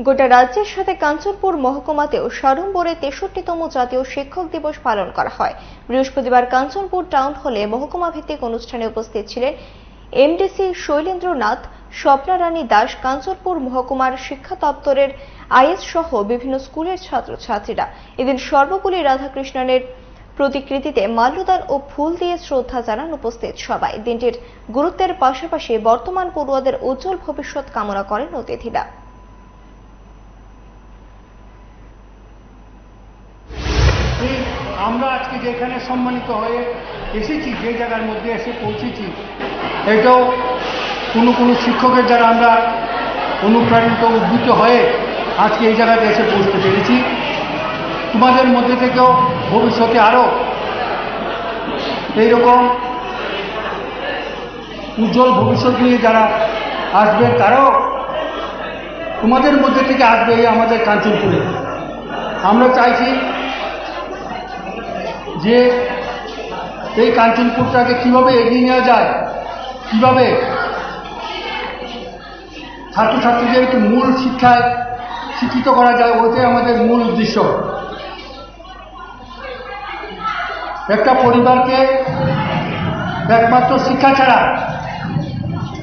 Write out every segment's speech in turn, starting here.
গোটা রাজ্যের সাথে কাঞ্চনপুর মহকুমাতেও সাড়ম্বরে 63তম জাতীয় শিক্ষক দিবস পালন করা হয়। বৃহস্পতিবার কাঞ্চনপুর টাউন হলে মহকুমা ভিত্তিক অনুষ্ঠানে উপস্থিত ছিলেন এমডিসি শৈলেন্দ্রনাথ, স্বপ্না রানী দাস, কাঞ্চনপুর মহকুমার শিক্ষা দপ্তরের আইএস সহ বিভিন্ন স্কুলের ছাত্রছাত্রীরা। এদিন সর্বপল্লী রাধাকৃষ্ণনের প্রতিকৃতিতে মাল্যদান ও ফুল দিয়ে শ্রদ্ধা জানান উপস্থিত সবাই। দিনটির গুরুত্বের পাশাপাশি বর্তমান পড়ুয়াদের উজ্জ্বল ভবিষ্যৎ কামনা করেন অতিথিরা। আমরা আজকে যেখানে সম্মানিত হয়ে এসেছি, যে জায়গার মধ্যে এসে পৌঁছেছি, এটাও কোনো শিক্ষকের দ্বারা আমরা অনুপ্রাণিত উদ্বুদ্ধ হয়ে আজকে এই জায়গাতে এসে পৌঁছতে পেরেছি। তোমাদের মধ্যে থেকেও ভবিষ্যতে আরও এইরকম উজ্জ্বল ভবিষ্যৎ নিয়ে যারা আসবেন, তারাও তোমাদের মধ্যে থেকে আসবে এই আমাদের কাঞ্চনপুরে। আমরা চাইছি যে এই কাঞ্চনপুরটাকে কীভাবে এগিয়ে নেওয়া যায়, কীভাবে ছাত্রছাত্রীদেরকে মূল শিক্ষায় শিক্ষিত করা যায়, ওইটাই আমাদের মূল উদ্দেশ্য। একটা পরিবারকে একমাত্র শিক্ষা ছাড়া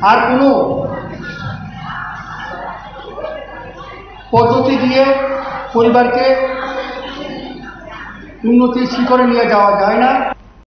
আর কোনো পদ্ধতি দিয়ে পরিবারকে উন্নতির শিখরে নিয়ে যাওয়া যায় না।